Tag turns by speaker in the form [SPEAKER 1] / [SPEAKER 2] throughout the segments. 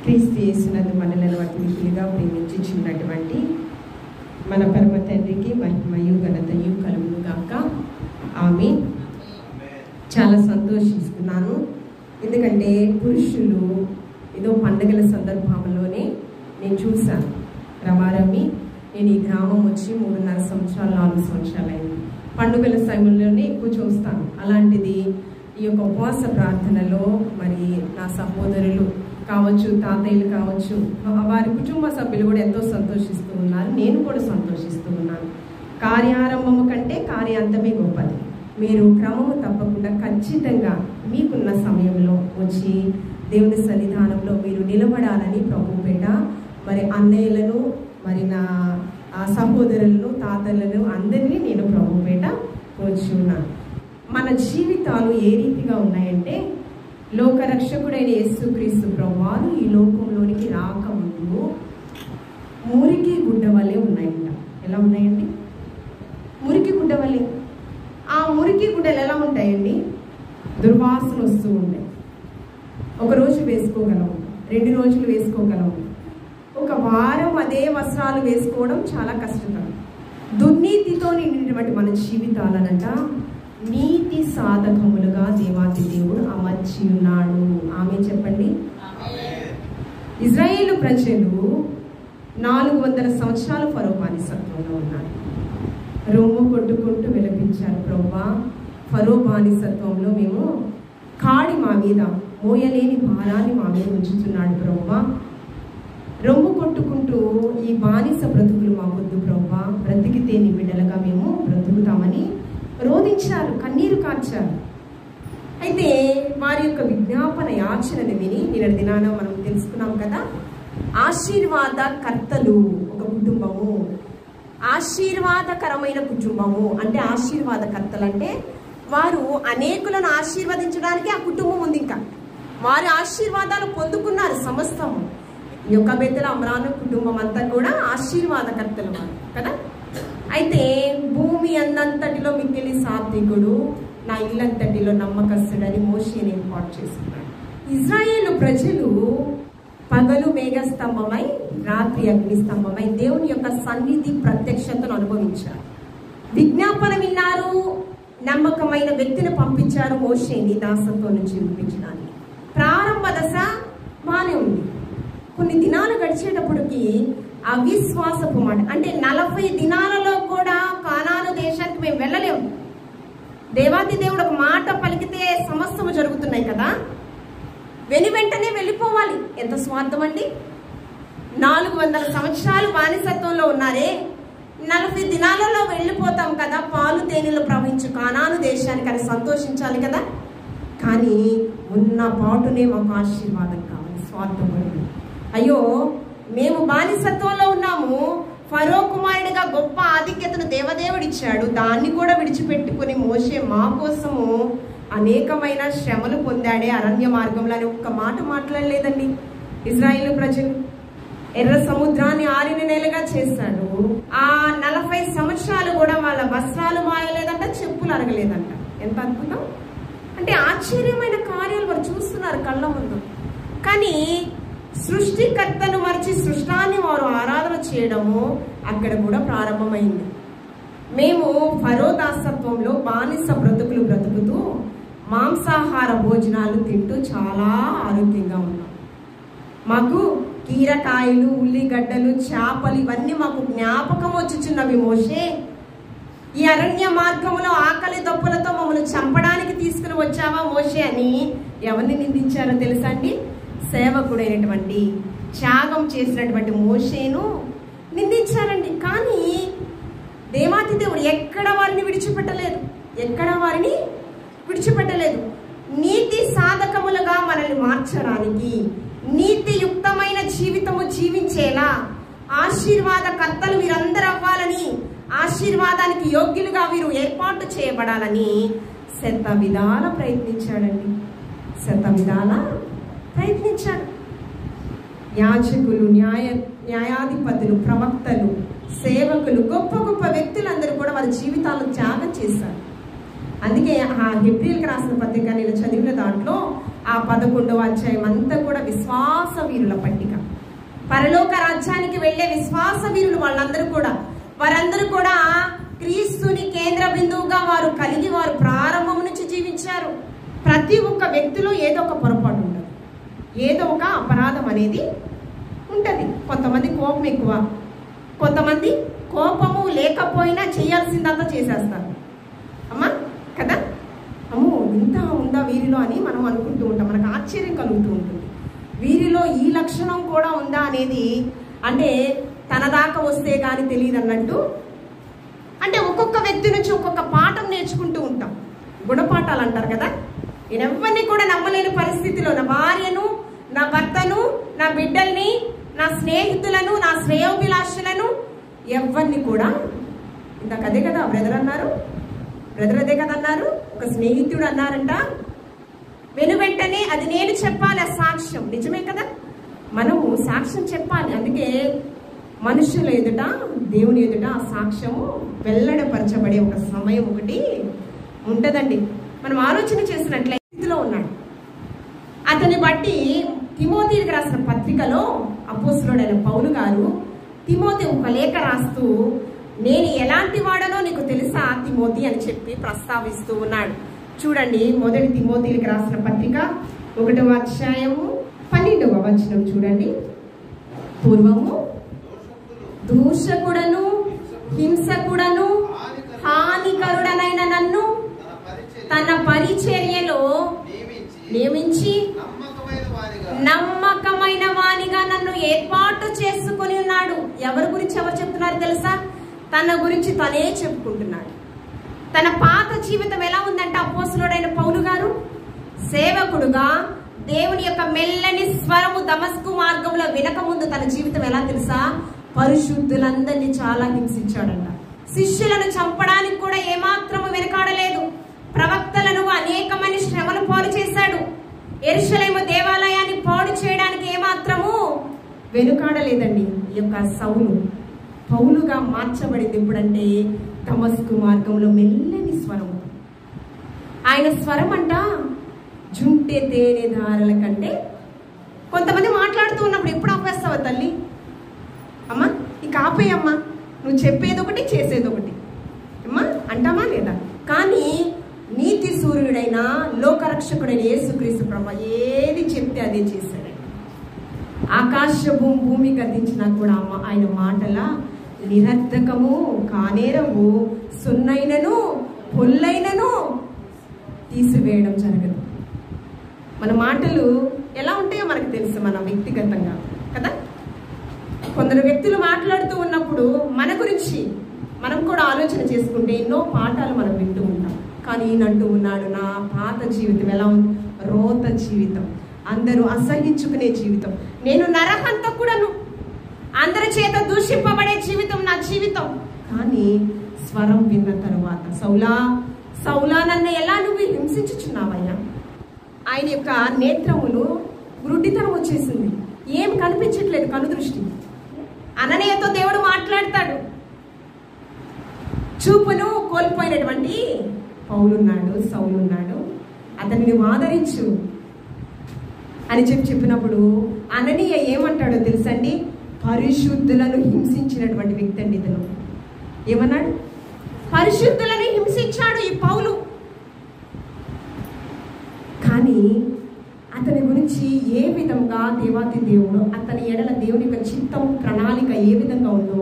[SPEAKER 1] క్రీస్తు యేసునందు మనలను అతిథులుగా ప్రేమించుచున్నటువంటి మన పరమ తండ్రికి మహిమయు ఘనతయు కలుగును గాక. ఆమేన్. చాలా సంతోషిస్తున్నాను, ఎందుకంటే పురుషులు ఏదో పండుగల సందర్భంలోనే నేను చూశాను. రమారమి నేను ఈ గ్రామం వచ్చి 3.5 సంవత్సరాలు 4 సంవత్సరాలు అయింది. పండుగల సమయంలోనే ఎక్కువ చూస్తాను. అలాంటిది ఈ యొక్క ఉపవాస ప్రార్థనలో మరి నా సహోదరులు కావచ్చు, తాతయ్యలు కావచ్చు, వారి కుటుంబ సభ్యులు కూడా ఎంతో సంతోషిస్తూ ఉన్నారు. నేను కూడా సంతోషిస్తూ ఉన్నాను. కార్యారంభము కంటే కార్యాంతమే గొప్పది. మీరు క్రమము తప్పకుండా ఖచ్చితంగా మీకున్న సమయంలో వచ్చి దేవుని సన్నిధానంలో మీరు నిలబడాలని ప్రభు పేట మరి అన్నయ్యలను, మరి నా సహోదరులను, తాతలను అందరినీ నేను ప్రభు పేట వచ్చి ఉన్నాను. మన జీవితాలు ఏ రీతిగా ఉన్నాయంటే, లోకరక్షకుడైన యేసుక్రీస్తు ప్రభువారు ఈ లోకంలోనికి రాకముందు మురికి గుడ్డ వలె ఉన్నాయంట. ఎలా ఉన్నాయండి? మురికి గుడ్డ వలె. ఆ మురికి గుడ్డలు ఎలా ఉంటాయండి? దుర్వాసన వస్తూ ఉంటాయి. ఒక రోజు వేసుకోగలము, 2 రోజులు వేసుకోగలము. ఒక వారం అదే వస్త్రాలు వేసుకోవడం చాలా కష్టం. దుర్నీతితో నిండినటువంటి మన జీవితాలనంట నీతి సాధకములుగా దేవాది దేవుడు అమర్చి ఉన్నాడు. ఆమె చెప్పండి. ఇజ్రాయేలు ప్రజలు 400 సంవత్సరాలు ఫరో బానిసత్వంలో ఉన్నారు. రొమ్ము కొట్టుకుంటూ విలపించారు, ప్రభువా ఫరో బానిసత్వంలో మేము కాడి మా మీద మోయలేని భారాన్ని మా మీద ఉంచుతున్నాడు ప్రభువా. రొమ్ము కొట్టుకుంటూ ఈ బానిస బ్రతుకులు మా వద్దు ప్రభువా, బ్రతికితే నీ బిడ్డలుగా మేము బ్రతుకుతామని రోధించారు, కన్నీరు కార్చారు. అయితే వారి యొక్క విజ్ఞాపన యాచనని విని నిన్నటి దినాన మనం తెలుసుకున్నాం కదా, ఆశీర్వాద కర్తలు ఒక కుటుంబము, ఆశీర్వాదకరమైన కుటుంబము. అంటే ఆశీర్వాద కర్తలు అంటే వారు అనేకులను ఆశీర్వదించడానికి ఆ కుటుంబం ఉంది. ఇంకా వారి ఆశీర్వాదాలు పొందుకున్నారు సమస్తము. ఈ యొక్క బెత్తల అమ్రాను కుటుంబం అంతా కూడా ఆశీర్వాదకర్తలు వారు కదా. అయితే భూమి అన్నంతటిలో మిక్కిలి సాత్వికుడు, నా ఇల్లంతటిలో నమ్మకస్తుడని మోషేని ఏర్పాటు చేసుకున్నాడు. ఇజ్రాయేలు ప్రజలు పగలు మేఘస్తంభమై రాత్రి అగ్నిస్తంభమై దేవుని యొక్క సన్నిధి ప్రత్యక్షతను అనుభవించారు. విజ్ఞాపన విన్నారు, నమ్మకమైన వ్యక్తిని పంపించారు మోషేని దాసత్వం నుంచి విడిపించడానికి. ప్రారంభ దశ బానే ఉంది. కొన్ని దినాలు గడిచేటప్పటికి అవిశ్వాసపు మాట, అంటే 40 దినాలలో కూడా కానాను దేశానికి మేము వెళ్ళలేము. దేవాది దేవుడు ఒక మాట పలికితే సమస్తము జరుగుతున్నాయి కదా, వెంటనే వెళ్ళిపోవాలి. ఎంత స్వార్థం అండి! 400 సంవత్సరాలు బానిసత్వంలో ఉన్నారే, 40 దినాలలో వెళ్ళిపోతాం కదా, పాలు తేనెలు ప్రవహించు కానాను దేశానికి అని సంతోషించాలి కదా. కానీ ఉన్న పాటునే మాకు ఆశీర్వాదం కావాలి. స్వార్థపరుడు, అయ్యో మేము బానిసత్వంలో ఉన్నాము, ఫరో కుమారుడిగా గొప్ప ఆధిక్యతను దేవదేవుడు ఇచ్చాడు, దాన్ని కూడా విడిచిపెట్టుకుని మోషే మా కోసము అనేకమైన శ్రమలు పొందాడే అరణ్య మార్గంలో అని ఒక్క మాట మాట్లాడలేదండి. ఇజ్రాయేలు ప్రజలు ఎర్ర సముద్రాన్ని 6 నెలలుగా చేశాడు. ఆ 40 సంవత్సరాలు కూడా వాళ్ళ వస్త్రాలు మాయలేదంట, చెప్పులు అరగలేదంట. ఎంత అద్భుతం! అంటే ఆశ్చర్యమైన కార్యాలు వారు చూస్తున్నారు కళ్ళ ముందు. కానీ సృష్టికర్తను మరిచి సృష్టాన్ని వారు ఆరాధన చేయడము అక్కడ కూడా ప్రారంభమైంది. మేము ఫరో దాసత్వంలో బానిస బ్రతుకులు బ్రతుకుతూ మాంసాహార భోజనాలు తింటూ చాలా ఆరోగ్యంగా ఉన్నాం. మాకు కీరకాయలు, ఉల్లిగడ్డలు, చేపలు ఇవన్నీ మాకు జ్ఞాపకం వచ్చుచున్నవి. మోషే, ఈ అరణ్య మార్గంలో ఆకలి దప్పులతో మమ్మల్ని చంపడానికి తీసుకుని వచ్చావా మోషే అని ఎవరిని నిందించారో తెలుసా అండి? సేవకుడైనటువంటి, త్యాగం చేసినటువంటి మోషేను నిందించారండి. కానీ దేవాతి దేవుడు ఎక్కడ వారిని విడిచిపెట్టలేదు. నీతి సాధకములుగా మనల్ని మార్చడానికి, నీతియుక్తమైన జీవితము జీవించేలా ఆశీర్వాద కర్తలు వీరందరూ అవ్వాలని, ఆశీర్వాదానికి యోగ్యులుగా వీరు ఏర్పాటు చేయబడాలని శతవిధాల ప్రయత్నించాడండి. ప్రయత్నించాడు. యాజకులు, న్యాయాధిపతులు, ప్రవక్తలు, సేవకులు, గొప్ప గొప్ప వ్యక్తులందరూ కూడా వారి జీవితాలను త్యాగం చేశారు. అందుకే ఆ హెబ్రీయులకు రాసిన పత్రిక నేను చదివిన దాంట్లో ఆ 11వ అధ్యాయం అంతా కూడా విశ్వాస వీరుల పట్టిక. పరలోక రాజ్యానికి వెళ్లే విశ్వాస వీరులు వారందరూ కూడా క్రీస్తుని కేంద్ర బిందువుగా వారు కలిగి వారు ప్రారంభం నుంచి జీవించారు. ప్రతి ఒక్క వ్యక్తిలో ఏదో ఒక పొరపాటు ఉంటుంది, ఏదో ఒక అపరాధం అనేది ఉంటుంది. కొంతమంది కోపం ఎక్కువ, కొంతమంది కోపము లేకపోయినా చేయాల్సిందంతా చేసేస్తారు. అమ్మా కదా, అమ్మో ఇంత ఉందా వీరిలో అని మనం అనుకుంటూ ఉంటాం. మనకు ఆశ్చర్యం కలుగుతూ ఉంటుంది, వీరిలో ఈ లక్షణం కూడా ఉందా అనేది. అంటే తన దాకా వస్తే కానీ తెలియదు అన్నట్టు. అంటే ఒక్కొక్క వ్యక్తి నుంచి ఒక్కొక్క పాఠం నేర్చుకుంటూ ఉంటాం. గుణపాఠాలు అంటారు కదా. నేను ఎవరిని కూడా నమ్మలేని పరిస్థితిలో నా భార్యను, నా భర్తను, నా బిడ్డల్ని, నా స్నేహితులను, నా శ్రేయోభిలాషులను ఎవరిని కూడా, ఇందాక అదే కదా బ్రదర్ అన్నారు, అదే కదా అన్నారు, ఒక స్నేహితుడు అన్నారంట, వెంటనే అది నేను చెప్పాలి, ఆ సాక్ష్యం నిజమే కదా, మనము సాక్ష్యం చెప్పాలి. అందుకే మనుషుల ఎదుట దేవుని ఎదుట ఆ సాక్ష్యము వెల్లడపరచబడే ఒక సమయం ఒకటి ఉంటుందండి. మనం ఆలోచన చేసినట్లయితే స్థితిలో ఉన్నాడు. అతని బట్టి తిమోతికి రాసిన పత్రికలో అపోస్తలుడైన పౌలు గారు తిమోతి ఒక లేఖ రాస్తూ, నేను ఎలాంటి వాడనో నీకు తెలుసా తిమోతి అని చెప్పి ప్రస్తావిస్తూ ఉన్నాడు. చూడండి, మొదటి తిమోతికి రాసిన పత్రిక 1వ అధ్యాయము 12వ వచనం చూడండి. పూర్వము దూషకుడను హింసకుడను హానికరుడనైన నన్ను తన పరిచర్యలో నియమించి నమ్మకమైన వానిగా నన్ను ఏర్పాటు చేసుకుని ఉన్నాడు. ఎవరి గురించి ఎవరు చెప్తున్నారు తెలుసా? తన గురించి తనే చెప్పుకుంటున్నాడు. తన పాత జీవితం ఎలా ఉందంటే, అపోస్తలుడైన పౌలు గారు సేవకుడుగా దేవుని యొక్క మెల్లని స్వరము దమస్కు మార్గంలో వినక ముందు తన జీవితం ఎలా తెలుసా? పరిశుద్ధులందరినీ చాలా హింసించాడంట. శిష్యులను చంపడానికి కూడా ఏమాత్రము వెనకాడలేదు. ప్రవక్తలను అనేకమైన శ్రమలు పాలు చేశాడు. యెరూషలేము దేవాలయాన్ని పాడు చేయడానికి ఏమాత్రము వెనుకాడలేదండి. ఈ యొక్క సౌలు పౌలుగా మార్చబడింది ఎప్పుడంటే, దమస్కు మార్గంలో మెల్లని స్వరం. ఆయన స్వరం అంట జుంటే తేనె ధారల కంటే. కొంతమంది మాట్లాడుతూ ఉన్నప్పుడు ఎప్పుడు ఆపేస్తావా తల్లి? అమ్మా ఇక ఆపేయమ్మా, నువ్వు చెప్పేది ఒకటి చేసేది ఒకటి అమ్మా అంటామా లేదా? కానీ నీతి సూర్యుడైన లోకరక్షకుడైన యేసుక్రీస్తు ప్రభు ఏది చెప్తే అదే చేశాడు. ఆకాశ భూమి గతించినా కూడా ఆయన మాటల నిరర్ధకము కానేరవు, సున్నైనను పొల్లైనను తీసివేయడం జరగదు. మన మాటలు ఎలా ఉంటాయో మనకు తెలుసు, మన వ్యక్తిగతంగా కదా. కొందరు వ్యక్తులు మాట్లాడుతూ ఉన్నప్పుడు మన గురించి మనం కూడా ఆలోచన చేసుకుంటే ఎన్నో పాఠాలు మనం వింటూ ఉంటాం. కానీ ఈయనంటూ ఉన్నాడు, నా పాత జీవితం ఎలా ఉంది? రోత జీవితం, అందరూ అసహించుకునే జీవితం, నేను నరహంతకుడను, అందరి చేత దూషింపబడే జీవితం నా జీవితం. కానీ స్వరం విన్న తరువాత, సౌలా సౌలా నన్ను ఎలా నువ్వు హింసించుచున్నావయ్యా? ఆయన యొక్క నేత్రములు గుడ్డితనం వచ్చేసింది, ఏం కనిపించట్లేదు, కనుదృష్టి. అననీయతో దేవుడు మాట్లాడతాడు. చూపును కోల్పోయినటువంటి పౌలున్నాడు, సౌలున్నాడు, అతన్ని ఆదరించు అని చెప్పినప్పుడు అననీయ ఏమంటాడో తెలుసండి? పరిశుద్ధులను హింసించినటువంటి వ్యక్తి అండి ఇతను. ఏమన్నాడు? పరిశుద్ధులను హింసించాడు ఈ పౌలు. కానీ అతని గురించి ఏ విధంగా దేవాది దేవుడు, అతని ఎడల దేవుని యొక్క చిత్తం ప్రణాళిక ఏ విధంగా ఉందో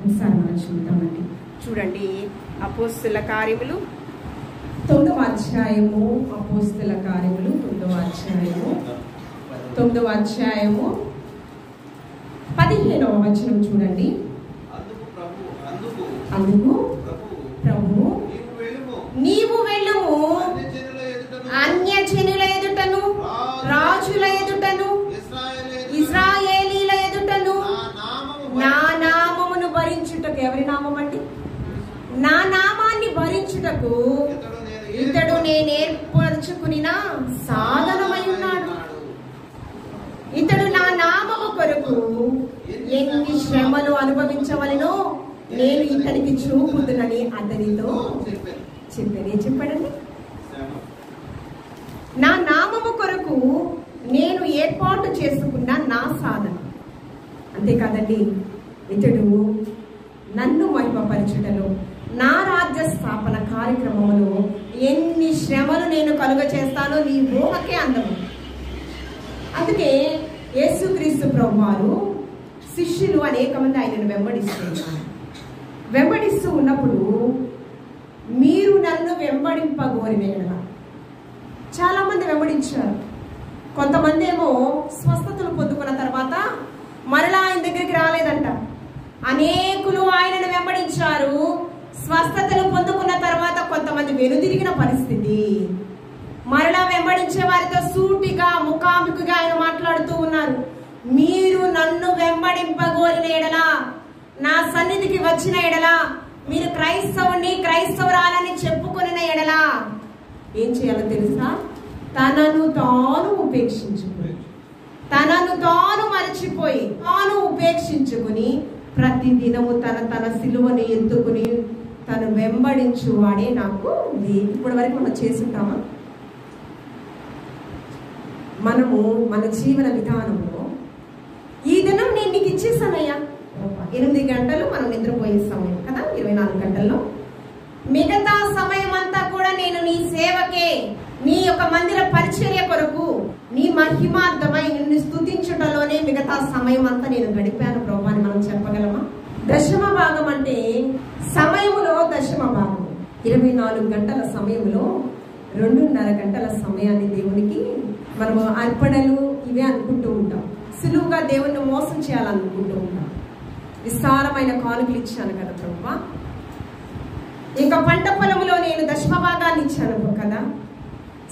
[SPEAKER 1] ఒకసారి మనం చూద్దామండి. చూడండి, అపోస్తల కార్యములు 9వ అధ్యాయము, అపోస్తల కార్యములు 9వ అధ్యాయము 15వ వచనం చూడండి. అందుకు ప్రభువు నీవు వెళ్ళుము, అన్యజనుల ఎదుటను రాజుల ఎదుటను ఇశ్రాయేలీల ఎదుటను నా నామమును భరించుటకు. ఎవరి నామం అండి? నా నామాన్ని భరించుటకు ఇతడు నేను ఏర్పరచుకున్న సాధనమై ఉన్నాడు. ఇతడు నా నామము కొరకు ఎన్ని శ్రమలు అనుభవించవలెనో నేను ఇతనికి చూపుదునని అతనితో చెప్పాను. ఏం చెప్పాడండి? నా నామము కొరకు ఏర్పాటు చేసుకున్న నా సాధన. అంతేకాదండి, ఇతడు నన్ను మహిమపరచుటలో, నా రాజ్య స్థాపన కార్యక్రమంలో ఎన్ని శ్రమలు నేను కలుగ చేస్తానో నీ ఊహకే అందము. అందుకే యేసుక్రీస్తు ప్రభువారు శిష్యులు అనేక మంది ఆయనను వెంబడిస్తూ ఉన్నప్పుడు, మీరు నన్ను వెంబడింపగోరిన ఎడల, చాలా మంది వెంబడించారు. కొంతమంది ఏమో స్వస్థతలు పొందుకున్న తర్వాత మరలా ఆయన దగ్గరికి రాలేదంట. అనేకులు ఆయనను వెంబడించారు. స్వస్థతలు పొందుకున్న తర్వాత కొంతమంది వెనుదిరిగిన పరిస్థితి. మరలా వెంబడించే వారితో సూటిగా ముఖాముఖిగా ఆయన మాట్లాడుతూ ఉన్నారు. మీరు నన్ను వెంబడింపగోరిన ఎడలా, నా సన్నిధికి వచ్చిన ఎడలా, మీరు క్రైస్తవురాలని చెప్పుకున్న ఎడలా ఏం చేయాలో తెలుసా? తనను తాను ఉపేక్షించుకుని, తనను తాను మరచిపోయి, తాను ఉపేక్షించుకుని ప్రతి దినము తన సిలువను ఎత్తుకుని తను వెంబడించువాడే నాకు. ఇప్పటి వరకు మనం చేసుంటామా? మనము మన జీవన విధానంలో ఈ దినం నేను నీకు ఇచ్చేసానయ్యా, 8 గంటలు మనం నిద్రపోయే సమయం కదా, 24 గంటల్లో మిగతా సమయం అంతా కూడా నేను నీ సేవకే, నీ యొక్క మందిర పరిచర్య కొరకు, నీ మహిమార్థమై నిన్ను స్తుతించుటలోనే మిగతా సమయం అంతా నేను గడిపాను ప్రభు అని మనం చెప్పగలమా? దశమ భాగం అంటే సమయములో దశమ భాగం. 24 గంటల సమయంలో 2.5 గంటల సమయాన్ని దేవునికి మనము అర్పణలు ఇవే అనుకుంటూ ఉంటాం. సులువుగా దేవుణ్ణి మోసం చేయాలనుకుంటూ ఉంటాం. విస్తారమైన కానుకలు ఇచ్చాను కదా ప్రభువా, ఇంకా పంట పొలములో నేను దశమ భాగాన్ని ఇచ్చాను కదా,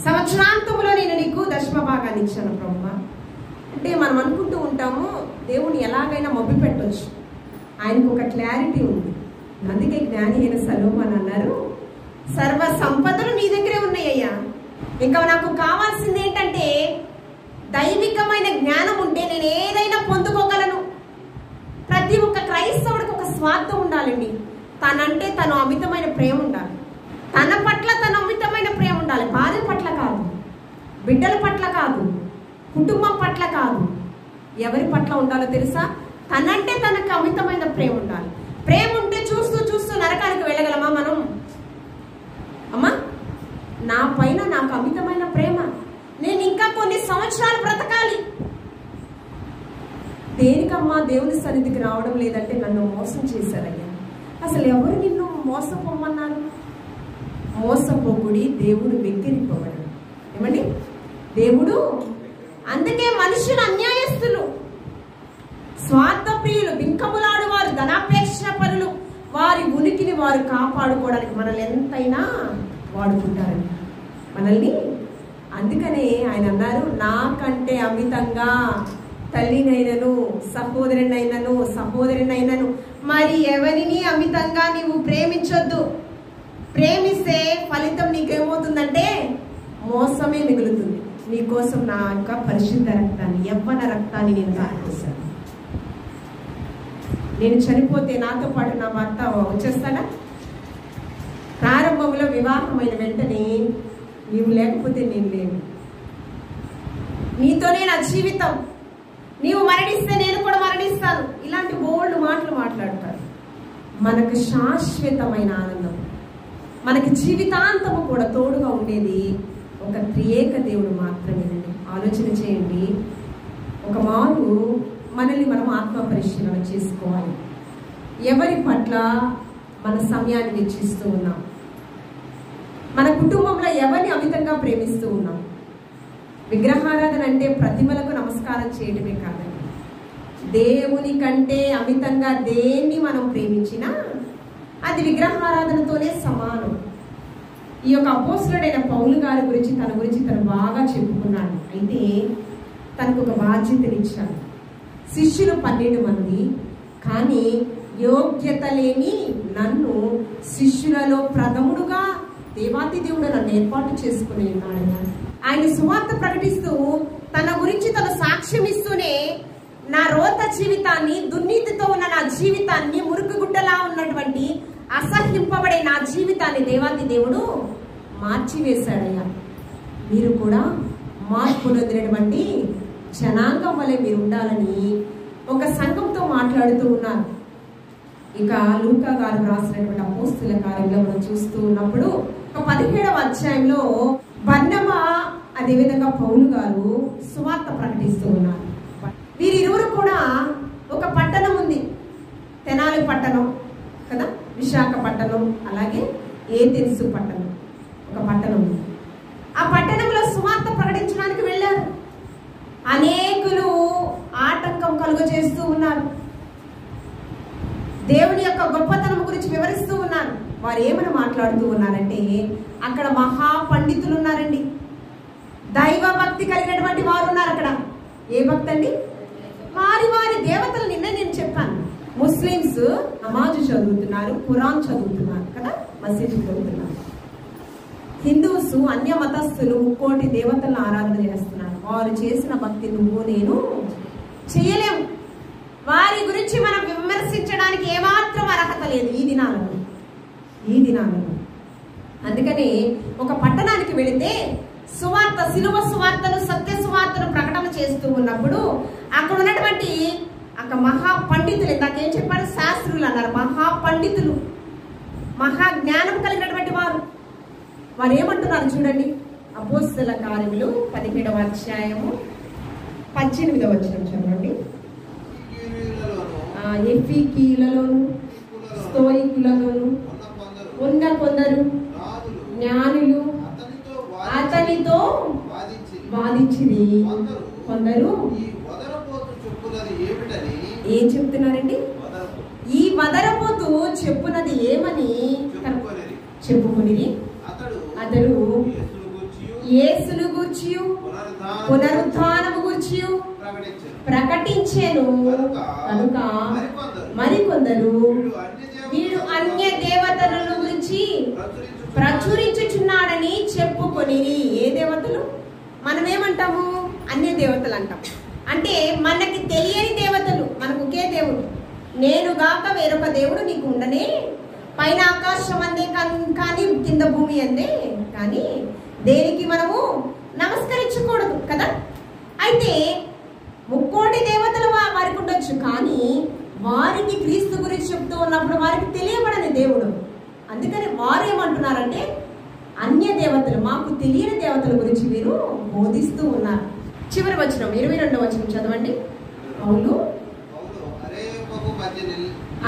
[SPEAKER 1] సంవత్సరాంతములో నేను నీకు దశమ భాగాన్ని ఇచ్చాను ప్రభువా అంటే మనం అనుకుంటూ ఉంటాము దేవుని ఎలాగైనా మభ్య పెట్టవచ్చు. ఆయనకు ఒక క్లారిటీ ఉంది. అందుకే జ్ఞాని అయిన సలోమన్ అన్నారు, సర్వ సంపదలు నీ దగ్గరే ఉన్నాయ్యా, ఇంకా నాకు కావాల్సింది ఏంటంటే దైవికమైన జ్ఞానం ఉంటే నేను ఏదైనా పొందుకోగలను. ప్రతి ఒక్క క్రైస్తవుడికి ఒక స్వార్థం ఉండాలండి. తనంటే తను అమితమైన ప్రేమ ఉండాలి. తన పట్ల తన అమితమైన ప్రేమ ఉండాలి. భార్య పట్ల కాదు, బిడ్డల పట్ల కాదు, కుటుంబం పట్ల కాదు. ఎవరి పట్ల ఉండాలో తెలుసా? తనంటే తనకు అమితమైన ప్రేమ ఉండాలి. ప్రేమ ఉంటే చూస్తూ చూస్తూ నరకానికి వెళ్ళగలమా మనం? అమ్మా, నా పైన నాకు అమితమైన ప్రేమ, నేను ఇంకా కొన్ని సంవత్సరాలు బ్రతకాలి. దేనికమ్మా దేవుని సన్నిధికి రావడం లేదంటే నన్ను మోసం చేశారయ్యా. అసలు ఎవరు నిన్ను మోసపోమన్నారు? మోసపోకుడి, దేవుడు వెక్కిరింపబడు. ఏమండి? దేవుడు, అందుకే మనుషులు అన్యాయస్తులు, స్వార్థప్రియులు, బింకములాడు వారు, ధనాపేక్ష పరులు, వారి ఉనికిని వారు కాపాడుకోవడానికి మనల్ని ఎంతైనా వాడుకుంటారండి మనల్ని. అందుకనే ఆయన అన్నారు, నాకంటే అమితంగా తల్లినైనను సహోదరినైనను మరి ఎవరిని అమితంగా నీవు ప్రేమించొద్దు. ప్రేమిస్తే ఫలితం నీకేమవుతుందంటే మోసమే మిగులుతుంది. నీకోసం నా యొక్క పరిశుద్ధ రక్తాన్ని, యవ్వన రక్తాన్ని నేను తాగేశాను. నేను చనిపోతే నాతో పాటు నా భర్త వచ్చేస్తాడా? ప్రారంభంలో వివాహమైన వెంటనే నీవు లేకపోతే నేను లేను, నీతోనే నా జీవితం, నీవు మరణిస్తే నేను కూడా మరణిస్తాను, ఇలాంటి బోల్డ్ మాటలు మాట్లాడతారు. మనకు శాశ్వతమైన ఆనందం, మనకి జీవితాంతము కూడా తోడుగా ఉండేది ఒక త్రియేక దేవుడు మాత్రమేనండి. ఆలోచన చేయండి. ఒక మారు మనల్ని మనం ఆత్మ పరిశీలన చేసుకోవాలి. ఎవరి పట్ల మన సమయాన్ని వెచ్చిస్తూ ఉన్నాం? మన కుటుంబంలో ఎవరిని అమితంగా ప్రేమిస్తూ ఉన్నాం? విగ్రహారాధన అంటే ప్రతిమలకు నమస్కారం చేయడమే కాదండి, దేవుని కంటే అమితంగా దేన్ని మనం ప్రేమించినా అది విగ్రహారాధనతోనే సమానం. ఈ యొక్క అపోస్తలుడైన పౌలు గారి గురించి తను బాగా చెప్పుకున్నాడు. అయితే తనకు ఒక బాధ్యతనిచ్చాడు. శిష్యులు 12 మంది, కానీ యోగ్యత లేని నన్ను శిష్యులలో ప్రథముడుగా దేవాతి దేవుడు నన్ను ఏర్పాటు చేసుకుని ఉన్నాడు. ఆయన సువార్త ప్రకటిస్తూ తన గురించి తను సాక్ష్యం ఇస్తూనే నా రోత జీవితాన్ని, దుర్నీతితో ఉన్న నా జీవితాన్ని, మురికి గుడ్డలా ఉన్నటువంటి అసహ్యింపబడే నా జీవితాన్ని దేవాతి దేవుడు మార్చివేశాడయ్యా. మీరు కూడా మార్పు నొందినటువంటి జనాంగం వలె మీరు ఉండాలని ఒక సంఘంతో మాట్లాడుతూ ఉన్నారు. ఇక లూకా గారు రాసినటువంటి అపోస్తుల కార్యంలో మనం చూస్తూ ఉన్నప్పుడు 17వ అధ్యాయంలో బర్నబా అదేవిధంగా పౌలు గారు సువార్త ప్రకటిస్తూ ఉన్నారు. వీరిరువురు కూడా ఒక పట్టణం ఉంది, తెనాలి పట్టణం కదా, విశాఖపట్నం, అలాగే ఏథెన్సు పట్టణం, ఒక పట్టణం ఉంది. ఆ పట్టణంలో సువార్త ప్రకటించడానికి వెళ్ళారు. అనేకులు ఆటంకం కలుగజేస్తూ ఉన్నారు. దేవుని యొక్క గొప్పతనం గురించి వివరిస్తూ ఉన్నారు. వారు ఏమని మాట్లాడుతూ ఉన్నారంటే, అక్కడ మహాపండితులు ఉన్నారండి, దైవ భక్తి కలిగినటువంటి వారు ఉన్నారు. అక్కడ ఏ భక్తి అండి? వారి వారి దేవతలు. నిన్న నేను చెప్పాను, ముస్లిమ్స్ నమాజ్ చదువుతున్నారు, ఖురాన్ చదువుతున్నారు కదా, మసీదు చదువుతున్నారు. హిందూస్ అన్య మతస్థులు 3 దేవతలను ఆరాధన చేస్తున్నారు. వారు చేసిన భక్తి నువ్వు నేను చేయలేము. వారి గురించి మనం విమర్శించడానికి ఏమాత్రం అర్హత లేదు ఈ దినాలలో. అందుకని ఒక పట్టణానికి వెళితే సువార్త, శిలువ సువార్తను, సత్య సువార్తను ప్రకటన చేస్తూ ఉన్నప్పుడు అక్కడ ఉన్నటువంటి మహాపండితులు, ఇందాకేం చెప్పారు, శాస్త్రులు అన్నారు, మహాపండితులు, మహాజ్ఞానం కలిగినటువంటి వారు. వారు ఏమంటున్నారు చూడండి, అపోస్తల కార్యములు 17వ అధ్యాయము 18వ వచనం చదవండి. ఎఫీకీలలోను స్తోయికులలోను ఉన్న కొందరు జ్ఞానులు అతనితో వాదించిరి. కొందరు ఏం చెప్తున్నారండి? ఈ వదరపోతు చెప్పునది ఏమని చెప్పుకుని అతడు యేసును గూర్చి పునరుత్థానము గూర్చి ప్రకటించెను. కనుక మరికొందరు వీడు అన్య దేవతలను గురించి ప్రచురించుచున్నాడని చెప్పుకొని. ఏ దేవతలు? మనమేమంటాము? అన్య దేవతలు అంటాం. అంటే మనకి తెలియని దేవతలు. మనకు ఒకే దేవుడు, నేను గాక వేరొక దేవుడు నీకు ఉండనే, పైన ఆకాశం అందే కానీ కింద భూమి అందే కానీ దేనికి మనము నమస్కరించకూడదు కదా. అయితే 3 దేవతలు వారికి ఉండొచ్చు, కానీ వారికి క్రీస్తు గురించి చెప్తూ ఉన్నప్పుడు వారికి తెలియబడని దేవుడు. అందుకని వారు ఏమంటున్నారంటే, అన్య దేవతలు, మాకు తెలియని దేవతల గురించి మీరు బోధిస్తూ ఉన్నారు. చివరి వచనం 22వ వచనం చదవండి. పౌలు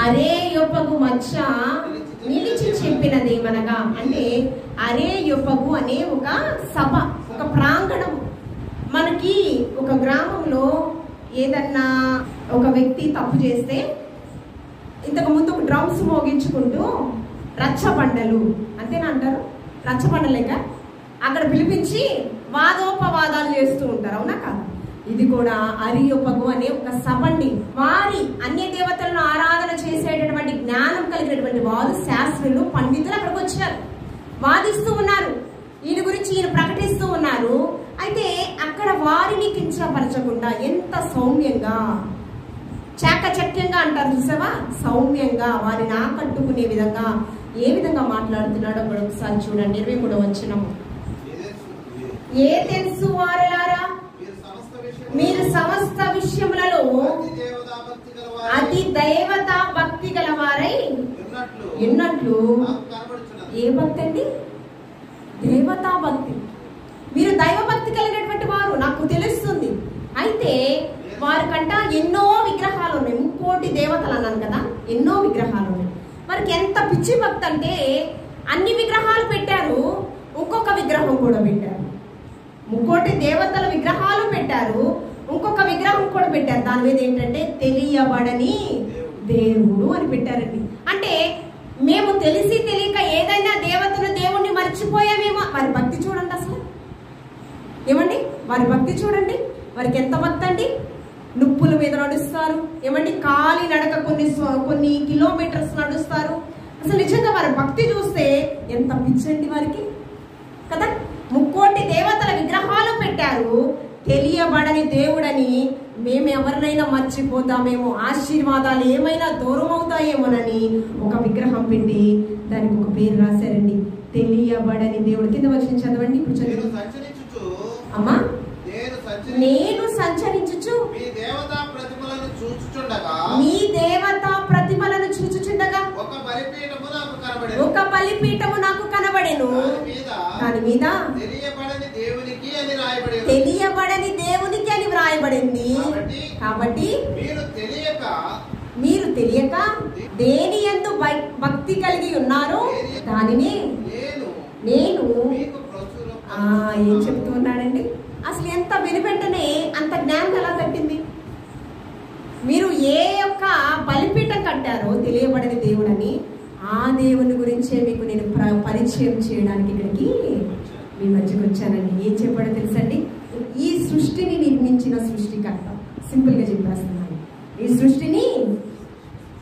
[SPEAKER 1] అరేయోపగు మధ్య నిలిచి చెప్పినదేమనగా, అంటే అరేయోపగు అనే ఒక సభ, ఒక ప్రాంగణం. మనకి ఒక గ్రామంలో ఏదన్నా ఒక వ్యక్తి తప్పు చేస్తే ఇంతకు ముందు ఒక డ్రమ్స్ మోగించుకుంటూ రచ్చబండలు, అంతేనా అంటారు, రచ్చబండలేక అక్కడ పిలిపించి వాదోపవాదాలు చేస్తూ ఉంటారు, అవునా కాదు? ఇది కూడా అరియోపగు అనే ఒక సభండి. వారి అన్య దేవతలను ఆరాధన చేసేటటువంటి జ్ఞానం కలిగినటువంటి వారు, శాస్త్రులు, పండితులు అక్కడికి వచ్చారు, వాదిస్తూ ఉన్నారు, ఈయన గురించి ఈయన ప్రకటిస్తూ ఉన్నారు. అయితే అక్కడ వారిని కించపరచకుండా ఎంత సౌమ్యంగా, చాకచక్యంగా అంటారు చూసావా, సౌమ్యంగా వారిని ఆకట్టుకునే విధంగా ఏ విధంగా మాట్లాడుతున్నాడో అక్కడ ఒకసారి చూడండి. 23వ వచనము. ఏథెన్సు వారలారా, మీరు సమస్త విషయములలో అతి దేవతా భక్తి గల వారై ఉన్నట్లు. ఏ భక్తి అండి? దేవతా భక్తి. మీరు దైవభక్తి కలిగినటువంటి వారు నాకు తెలుస్తుంది. అయితే వారికంట ఎన్నో విగ్రహాలు ఉన్నాయి, 3 దేవతలు అన్నాను కదా, ఎన్నో విగ్రహాలు ఉన్నాయి. వారికి ఎంత పిచ్చి భక్తి అంటే అన్ని విగ్రహాలు పెట్టారు, ఇంకొక విగ్రహం కూడా పెట్టారు. 3 దేవతల విగ్రహాలు పెట్టారు, ఇంకొక విగ్రహం కూడా పెట్టారు. దాని మీద ఏంటంటే తెలియబడని దేవుడు అని పెట్టారండి. అంటే మేము తెలిసి తెలియక ఏదైనా దేవతను, దేవుణ్ణి మర్చిపోయామేమో. వారి భక్తి చూడండి అసలు, ఏమండి, వారి భక్తి చూడండి. వారికి ఎంత భక్తి అండి. నుప్పుల మీద నడుస్తారు, ఏమండి, కాలి నడక కొన్ని కిలోమీటర్స్ నడుస్తారు. అసలు నిజంగా వారి భక్తి చూస్తే ఎంత పిచ్చండి వారికి కదా. 3 దేవతల విగ్రహాలు పెట్టారు, తెలియబడని దేవుడని. మేము ఎవరినైనా మర్చిపోతామేమో, ఆశీర్వాదాలు ఏమైనా దూరం అవుతాయేమోనని ఒక విగ్రహం పెట్టి దానికి ఒక పేరు రాశారండి, తెలియబడని దేవుడు. కింద వచ్చిన చదవండి. ఇప్పుడు చదివి అమ్మా.
[SPEAKER 2] నేను సంచరించుచు
[SPEAKER 3] మీ దేవతా ప్రతిమలను చూచుచుండగా
[SPEAKER 2] ఒక బలిపీఠము నాకు కనబడెను. దాని మీద
[SPEAKER 3] తెలియబడని
[SPEAKER 2] దేవునికి అని వ్రాయబడింది. కాబట్టి మీరు తెలియక దేని యందు భక్తి కలిగి ఉన్నారు దానిని నేను ఏం చెప్తున్నాడండి. అసలు ఎంత వినిపెంటనే అంత జ్ఞానం ఎలా తట్టింది? మీరు ఏ యొక్క బలిపీఠం కట్టారో తెలియబడని దేవుడని, ఆ దేవుని గురించే మీకు నేను పరిచయం చేయడానికి ఇక్కడికి మీ మధ్యకి వచ్చానండి. ఏం చెప్పాడో తెలుసండి? ఈ సృష్టిని నిర్మించిన సృష్టికర్త. సింపుల్ గా చెప్పేస్తున్నాను. ఈ సృష్టిని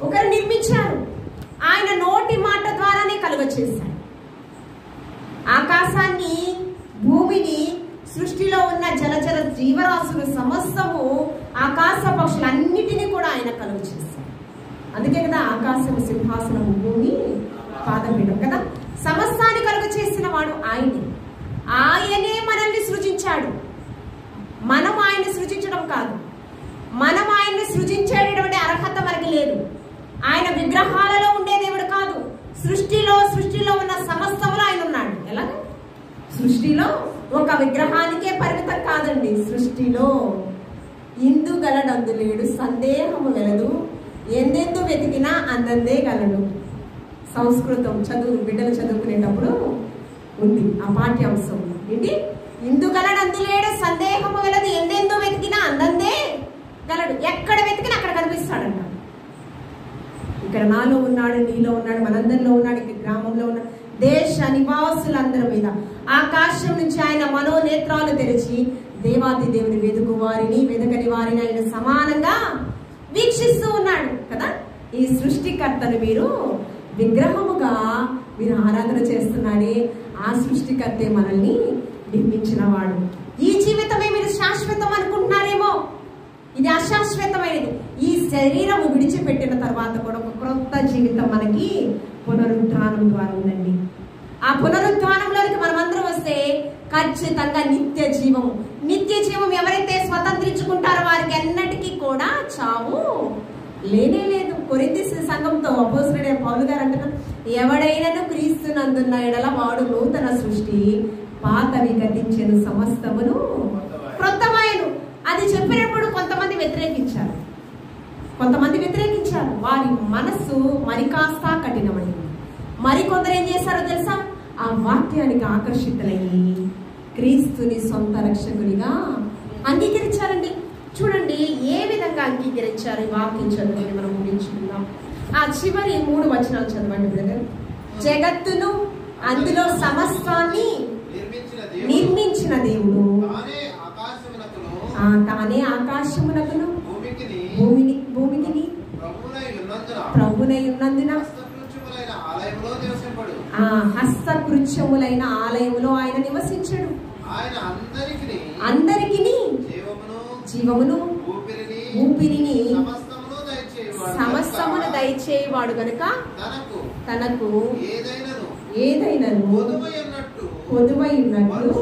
[SPEAKER 2] ఒకరు నిర్మించారు. ఆయన నోటి మాట ద్వారానే కలుగచేశాడు. ఆకాశాన్ని, భూమిని, సృష్టిలో ఉన్న జలచర జీవరాశులు సమస్తము, ఆకాశ పక్షులన్నిటినీ కూడా ఆయన కలుగు చేశాడు. అందుకే కదా ఆకాశం సింహాసనము, భూమి పాదపీఠం కదా. సమస్తాన్ని కలుగు చేసిన వాడు ఆయనే. ఆయనే మనల్ని సృజించాడు. మనం ఆయన్ని సృజించడం కాదు. మనం ఆయన్ని సృజించేటటువంటి అర్హత మనకి లేదు. ఆయన విగ్రహాలలో ఉండే దేవుడు కాదు. సృష్టిలో ఉన్న సమస్తములో ఆయన ఉన్నాడు. ఎలా? సృష్టిలో ఒక విగ్రహానికే పరిమితం కాదండి. సృష్టిలో ఇందు గలడందు లేడు, సందేహము గలదు, ఎందెందు వెతికినా అందందే గలడు. సంస్కృతం బిడ్డలు చదువుకునేటప్పుడు ఉంది ఆ పాఠ్యాంశం. ఏంటి? ఇందు గలడందు లేడు, సందేహము గలదు, ఎందెందు వెతికినా అందందే గలడు. ఎక్కడ వెతికినా అక్కడ కనిపిస్తాడంట. ఇక్కడ నాలో ఉన్నాడు, నీలో ఉన్నాడు, మనందరిలో ఉన్నాడు, ఇక్కడ గ్రామంలో ఉన్నాడు. దేశ నివాసులందరి మీద ఆకాశం నుంచి ఆయన మనోనేత్రాలు తెరిచి దేవాది దేవుని వెదకని వారిని ఆయన సమానంగా వీక్షిస్తూ ఉన్నాడు కదా. ఈ సృష్టికర్తను మీరు విగ్రహముగా మీరు ఆరాధన చేస్తున్నాడే, ఆ సృష్టికర్తే మనల్ని నిర్మించిన వాడు. ఈ జీవితమే మీరు శాశ్వతం అనుకుంటున్నారేమో, ఇది అశాశ్వతమైనది. ఈ శరీరము విడిచిపెట్టిన తర్వాత కూడా ఒక క్రొత్త జీవితం మనకి పునరుద్ధానం ద్వారా ఉందండి. ఆ పునరుద్ధానంలోనికి మనమందరం వస్తే ఖచ్చితంగా నిత్య జీవం ఎవరైతే స్వతంత్రించుకుంటారో వారికి ఎన్నటికీ కూడా చావు లేనే లేదు. కొరింథీ సంఘంతో అపోస్తలుడైన పౌలు గారు అంటున్నారు, ఎవడైనను క్రీస్తునందున్న ఎడల వాడు నూతన సృష్టి, పాతవి గతించెను, సమస్తమును క్రొత్తమాయెను. అది చెప్పినప్పుడు కొంతమంది వ్యతిరేకించారు. వారి మనస్సు మరి కాస్త కఠినమైంది. మరికొందరు ఏం చేశారో తెలుసా? ఆ వాక్యానికి ఆకర్షితులయ్యి క్రీస్తుని సొంత రక్షకునిగా అంగీకరించారండి. చూడండి ఏ విధంగా అంగీకరించారు. ఈ వాక్యం చదువుని మనం ముగించుకుందాం. ఆ చివరి 3 వచనాలు చదవండి బ్రదర్. జగత్తును అందులో సమస్తాన్ని నిర్మించిన దేవుడు తానే ఆకాశమునకును భూమికి ప్రభునై ఉన్నందున హస్తకృత్యములైన ఆలయములో ఆయన నివసించడు. అందరికి జీవమును ఊపిరిని సమస్తమును దయచేవాడు గనుక తనకు ఏదైనను పొదువై ఉన్నట్టు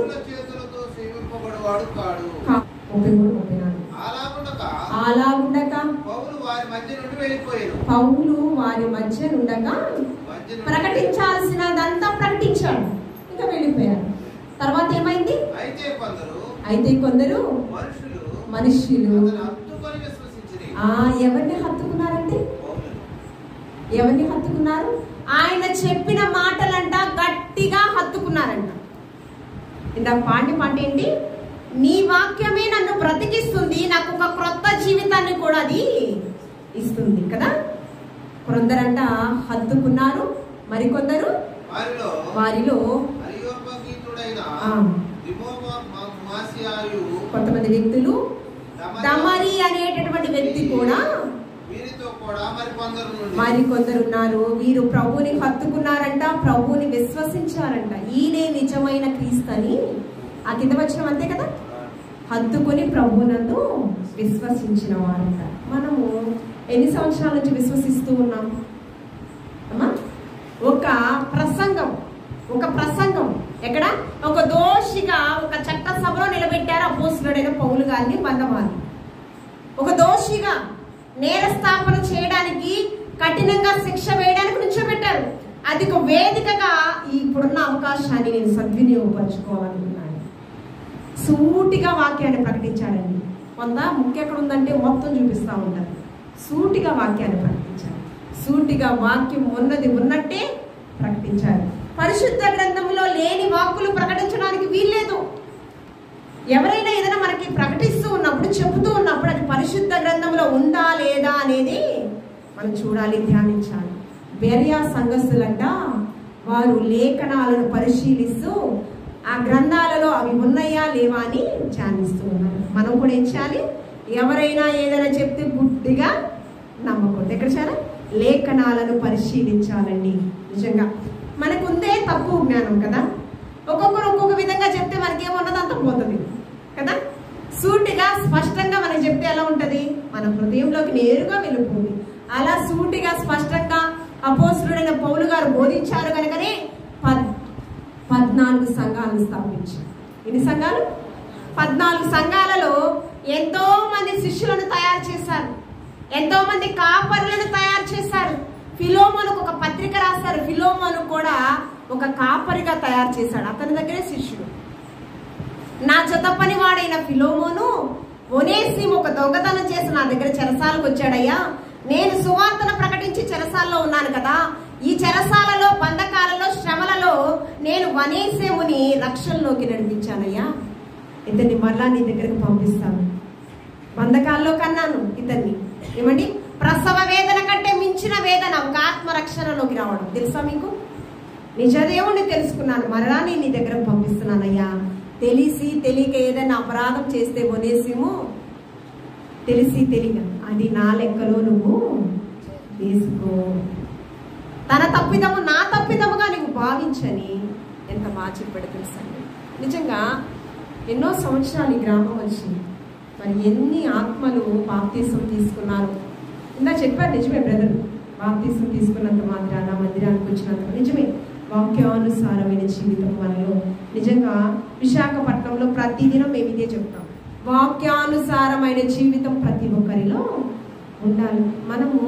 [SPEAKER 2] అలాగుండక పౌలు వారి మధ్య నుండగా ప్రకటించాల్సినదంతా ప్రకటించాడు, ఇంకా వెళ్ళిపోయాడు. తర్వాత ఏమైంది? అయితే కొందరు మనుషులు ఎవరిని హత్తుకున్నారంటే ఎవరిని హత్తుకున్నారు? ఆయన చెప్పిన మాటలంట గట్టిగా హత్తుకున్నారంట. ఇందాక పాట ఏంటి? నీ వాక్యమే నన్ను బ్రతికిస్తుంది, నాకు ఒక క్రొత్త జీవితాన్ని కూడా అది ఇస్తుంది కదా. కొందరంట హత్తుకున్నారు, మరికొందరు వారిలో కొంతమంది వ్యక్తులు, దమరి అనేటటువంటి వ్యక్తి కూడా మరికొందరు ఉన్నారు. వీరు ప్రభువుని హత్తుకున్నారంట, ప్రభువుని విశ్వసించారంట. ఈయనే నిజమైన క్రీస్తు అని ఆ కింద వచ్చిన అంతే కదా. హత్తుకొని ప్రభువునందు విశ్వసించిన వారంట. మనము ఎన్ని సంవత్సరాల నుంచి విశ్వసిస్తూ ఉన్నాం అమ్మా? ఒక ప్రసంగం ఎక్కడ ఒక దోషిగా ఒక చట్ట సభలో నిలబెట్టారు అపోస్తలుడైన పౌలు గారు. సంఘాన్ని బంధమాలి. ఒక దోషిగా నేరస్థాపన చేయడానికి కఠినంగా శిక్ష వేయడానికి నుంచోబెట్టారు. అది ఒక వేదికగా ఇప్పుడున్న అవకాశాన్ని నేను సద్వినియోగపరచుకోవాలనుకున్నాను. సూటిగా వాక్యాన్ని ప్రకటించాడండి. కొంత ముఖ్యం ఎక్కడ ఉందంటే మొత్తం చూపిస్తూ ఉంటారు. సూటిగా వాక్యాన్ని ప్రకటించారు. సూటిగా వాక్యం ఉన్నది ఉన్నట్టే ప్రకటించారు. పరిశుద్ధ గ్రంథంలో లేని వాక్కులు ప్రకటించడానికి వీల్లేదు. ఎవరైనా ఏదైనా మనకి ప్రకటిస్తూ ఉన్నప్పుడు, చెబుతూ ఉన్నప్పుడు అది పరిశుద్ధ గ్రంథంలో ఉందా లేదా అనేది మనం చూడాలి, ధ్యానించాలి. బెరియా సంఘస్థులంట వారు లేఖనాలను పరిశీలిస్తూ ఆ గ్రంథాలలో అవి ఉన్నాయా లేవా అని ధ్యానిస్తూ ఉన్నారు. మనం కూడా ఏం చేయాలి? ఎవరైనా ఏదైనా చెప్తే గుడ్డిగా నమ్మకూడదు. ఎక్కడ చాలా లేఖనాలను పరిశీలించాలండి. నిజంగా మనకుందే తక్కువ జ్ఞానం కదా. ఒక్కొక్కరు ఒక్కొక్క విధంగా చెప్తే మనకేమున్నది అంత పోతుంది కదా. సూటిగా స్పష్టంగా మనం చెప్తే ఎలా ఉంటుంది? మన హృదయంలోకి నేరుగా వెళ్ళిపోతుంది. అలా సూటిగా స్పష్టంగా అపోస్తలుడైన పౌలు గారు బోధించారు కనుకనే 14 సంఘాలను స్థాపించారు. ఎన్ని సంఘాలు? 14 సంఘాలలో ఎంతో మంది శిష్యులను తయారు చేశారు. ఎంతో మంది కాపరులను తయారు చేశారు. ఫిలోమోనుకు ఒక పత్రిక రాస్తారు. ఫిలోమోను కూడా ఒక కాపరిగా తయారు చేశాడు. అతని దగ్గరే శిష్యుడు. నా జత పని వాడైన ఫిలోమోను ఒనేసిము ఒక దొంగతనం చేసి నా దగ్గర చెరసాలకు వచ్చాడయ్యా. నేను సువార్తను ప్రకటించి చెరసాలలో ఉన్నాను కదా. ఈ చెరసాలలో, బంధకాలలో, శ్రమలలో నేను ఒనేసిముని రక్షణలోకి నడిపించానయ్యా. ఇతన్ని మరలా నీ దగ్గరకు పంపిస్తాను. బంధకాల్లో కన్నాను ఇతన్ని. ఏమండి? ప్రసవ వేదన కంటే మించిన వేదన ఒక ఆత్మరక్షణలోకి రావడం తెలుసా మీకు? నిజదేవుణ్ణి తెలుసుకున్నాను, మరలా నేను నీ దగ్గరకు పంపిస్తున్నానయ్యా. తెలిసి తెలియక ఏదైనా అపరాధం చేస్తే ఒనేసిము తెలిసి తెలియక అది నా లెక్కలో నువ్వు తీసుకో. తన తప్పిదము నా తప్పిదముగా నువ్వు భావించని ఎంత బాగా చెప్పాడు తెలుసండి. నిజంగా ఎన్నో సంవత్సరాలు ఈ గ్రామం వచ్చి మరి ఎన్ని ఆత్మలు బాప్తీసం తీసుకున్నారు. ఇందా చెప్పారు, నిజమే బ్రదర్. బాప్తీసం తీసుకున్నంత మాత్రాన మందిరానికి వచ్చినంత నిజమే. వాక్యానుసారమైన జీవితం మనలో నిజంగా విశాఖపట్నంలో ప్రతిదినం మేము ఇదే చెప్తాం. వాక్యానుసారమైన జీవితం ప్రతి ఒక్కరిలో ఉండాలి. మనము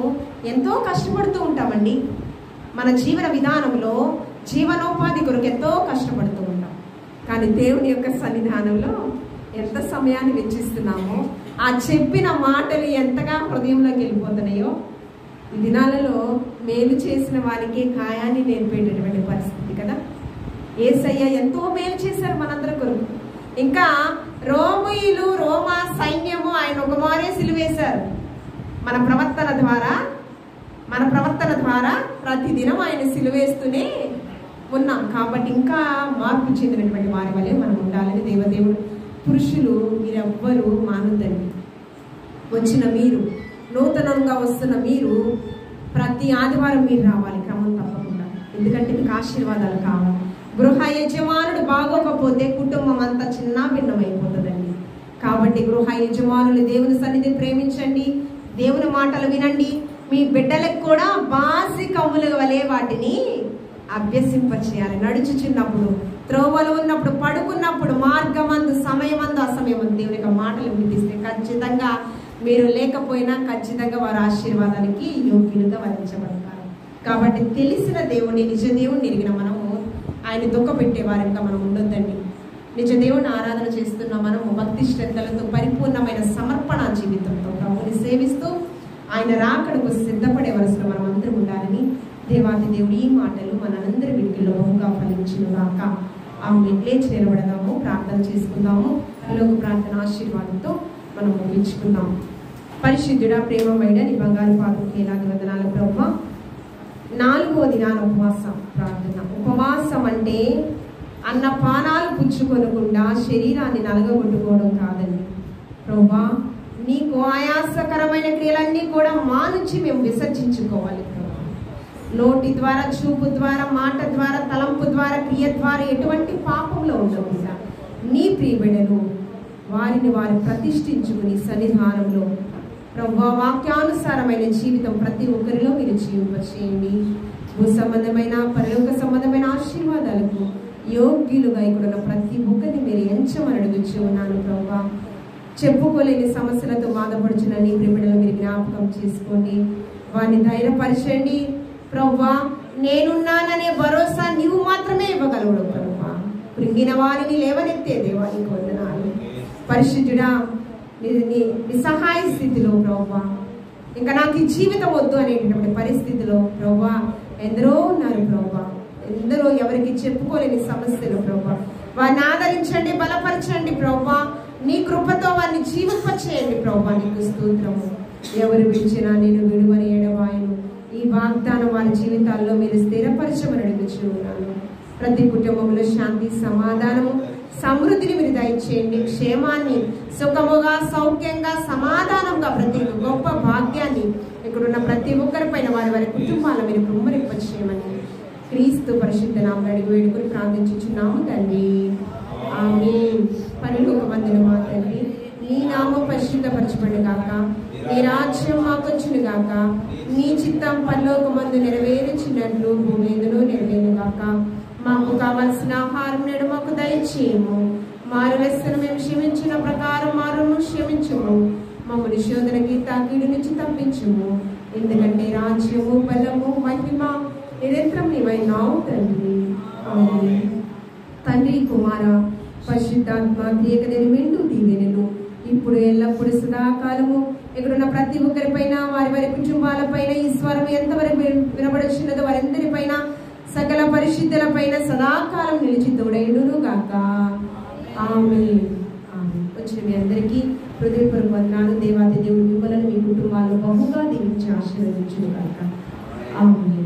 [SPEAKER 2] ఎంతో కష్టపడుతూ ఉంటామండి. మన జీవన విధానంలో జీవనోపాధి కొరకు ఎంతో కష్టపడుతూ ఉంటాం. కానీ దేవుని యొక్క సన్నిధానంలో ఎంత సమయాన్ని వెచ్చిస్తున్నామో, ఆ చెప్పిన మాటలు ఎంతగా హృదయంలోకి వెళ్ళిపోతున్నాయో. ఈ దినాలలో మేలు చేసిన వారికి కాయాన్ని నేర్పేటటువంటి పరిస్థితి కదా. యేసయ్య ఎంతో మేలు చేశారు మనందరి కొరకు. ఇంకా రోమీయులు, రోమా సైన్యము ఆయన ఒక మారే సిలువేశారు. మన ప్రవర్తన ద్వారా ప్రతిదినం ఆయన సిలువేస్తూనే ఉన్నాం. కాబట్టి ఇంకా మార్పు చెందినటువంటి వారి వల్లే మనం ఉండాలని దేవదేవుడు. పురుషులు మీరెవ్వరూ మానొద్దండి. వచ్చిన మీరు, నూతనంగా వస్తున్న మీరు ప్రతి ఆదివారం మీరు రావాలి క్రమం తప్పకుండా. ఎందుకంటే మీకు ఆశీర్వాదాలు కావాలి. గృహ యజమానుడు బాగోకపోతే కుటుంబం అంతా చిన్న భిన్నమైపోతుందండి. కాబట్టి గృహ యజమానులు దేవుని సన్నిధిని ప్రేమించండి, దేవుని మాటలు వినండి. మీ బిడ్డలకు కూడా బాసి కమ్ముల వలె వాటిని అభ్యసింపచేయాలి. నడుచుచున్నప్పుడు, త్రోవలు ఉన్నప్పుడు, పడుకున్నప్పుడు, మార్గమందు, సమయమందు, అసమయమందు దేవుని యొక్క మాటలు వినిపిస్తే ఖచ్చితంగా మీరు లేకపోయినా ఖచ్చితంగా వారి ఆశీర్వాదానికి యోగ్యులుగా వరించబడతారు. కాబట్టి తెలిసిన దేవుని, నిజ దేవుని ఎరిగిన మనము ఆయన దుఃఖపెట్టే వారిగా మనం ఉండొద్దండి. నిజ దేవుని ఆరాధన చేస్తున్న మనము భక్తి శ్రద్ధలతో పరిపూర్ణమైన సమర్పణ జీవితంతో ప్రభుని సేవిస్తూ ఆయన రాకడకు సిద్ధపడే వరుసలో మనం అందరం ఉండాలని దేవాది దేవుడు ఈ మాటలు మనందరి విడికిలో బహుగా ఫలించిన రాక ఆమె లేచి నిలబడదాము, ప్రార్థన చేసుకుందాము. లోక ప్రార్థన ఆశీర్వాదంతో మనం ముగించుకుందాం. పరిశుద్ధుడా, ప్రేమమైన నీ బంగారు పాదముకి ఎలాంటి వందనాలు ప్రభువా. 4వ దినాన ఉపవాసం ప్రార్థన. ఉపవాసం అంటే అన్న పానాలు పుచ్చుకొనకుండా శరీరాన్ని నలగగొట్టుకోవడం కాదండి ప్రభువా. నీకు ఆయాసకరమైన క్రియలన్నీ కూడా మా నుంచి మేము విసర్జించుకోవాలి ప్రభు. నోటి ద్వారా, చూపు ద్వారా, మాట ద్వారా, తలంపు ద్వారా, క్రియ ద్వారా ఎటువంటి పాపంలో ఉండకుండా నీ ప్రియబిడ్డలు వారిని వారు ప్రతిష్ఠించుకుని సన్నిధానంలో ప్రభువా వాక్యానుసారమైన జీవితం ప్రతి ఒక్కరిలో మీరు జీవింపచేయండి. భూ సంబంధమైన, పరలోక సంబంధమైన ఆశీర్వాదాలకు యోగ్యులుగా ఇక్కడ ప్రతి ఒక్కరిని మీరు ఎంచమని అడుగుచూ ఉన్నాను ప్రభువా. చెప్పుకోలేని సమస్యలతో బాధపడుచున్న నీ ప్రిమిడలు మీరు జ్ఞాపకం చేసుకోండి, వారిని ధైర్యపరచండి ప్రభువా. నేనున్నాననే భరోసా నీవు మాత్రమే ఇవ్వగలవు ప్రభువా. కృంగిన వారిని లేవనెత్తే దేవానికి వందనాలు. పరిశుద్ధుడా, నిస్సహాయ స్థితిలో ప్రభువా, ఇంకా నాకు ఈ జీవితం వద్దు అనేటటువంటి పరిస్థితిలో ప్రభువా ఎందరో ఉన్నారు ప్రభువా. ఎందరో ఎవరికి చెప్పుకోలేని సమస్యలు ప్రభువా. వారిని ఆదరించండి, బలపరచండి ప్రభువా. నీ కృపతో వారిని జీవింపచేయండి ప్రభువా. నీకు స్తోత్రము. ఎవరు విడిచినా నేను విడువని ఎడబాయను. ఈ వాగ్దానం వారి జీవితాల్లో మీరు స్థిరపరచమని అడుగుచున్నాను. ప్రతి కుటుంబంలో శాంతి, సమాధానము, సమృద్ధిని మీరు దయచేయండి. క్షేమాన్ని, సుఖముగా, సౌఖ్యంగా, సమాధానంగా ప్రతి గొప్ప భాగ్యాన్ని ఇక్కడున్న ప్రతి ఒక్కరిపైన వారి వారి కుటుంబాలను మీరు కుమ్మరింపచేయమని క్రీస్తు పరిశుద్ధ నామమున అడిగి వేడుకొని ప్రార్థించుచున్నాము తండ్రి. ఆమేన్. పరలోకమందున మా తండ్రి, నీ నామం పరిశుద్ధపరచబడును గాక, నీ రాజ్యం మాకొచ్చును గాక, నీ చిత్తం పరలోకమందు నెరవేరుచున్నట్లు భూమి యందును నెరవేరును గాక. మాకు కావలసిన ఆహారం నేడు మాకు దయచేయము. మారు లెస్సను మేము క్షమించిన ప్రకారం మారును క్షమించుము. మమ్మల్ని శోధనకి తాకీడు నుంచి తప్పించుము. ఎందుకంటే రాజ్యము, బలము, మహిమ నిరంతరం నీవైనావు తండ్రి. ఆమేన్. తండ్రి, కుమార, పరిశుద్ధాత్మ ఏకదేని మెండు దీవెనలు ఇప్పుడు ఎల్లప్పుడు సదాకాలము ఇక్కడున్న ప్రతి ఒక్కరిపైన, వారి వారి కుటుంబాలపైన ఈ స్వరం ఎంతవరకు వినబడుచున్నదో వారందరిపైన, సకల పరిశుద్ధుల పైన సదాకాలం నిలిచి తోడైండును గాక. ఆమేన్. ఆమేన్. వచ్చిన మీ అందరికీ హృదయపూర్వక వందనాలు. దేవాది దేవుడు మిమ్మల్ని, మీ కుటుంబాలను బహుగా దీవించి ఆశీర్వదించును గాక. ఆమేన్.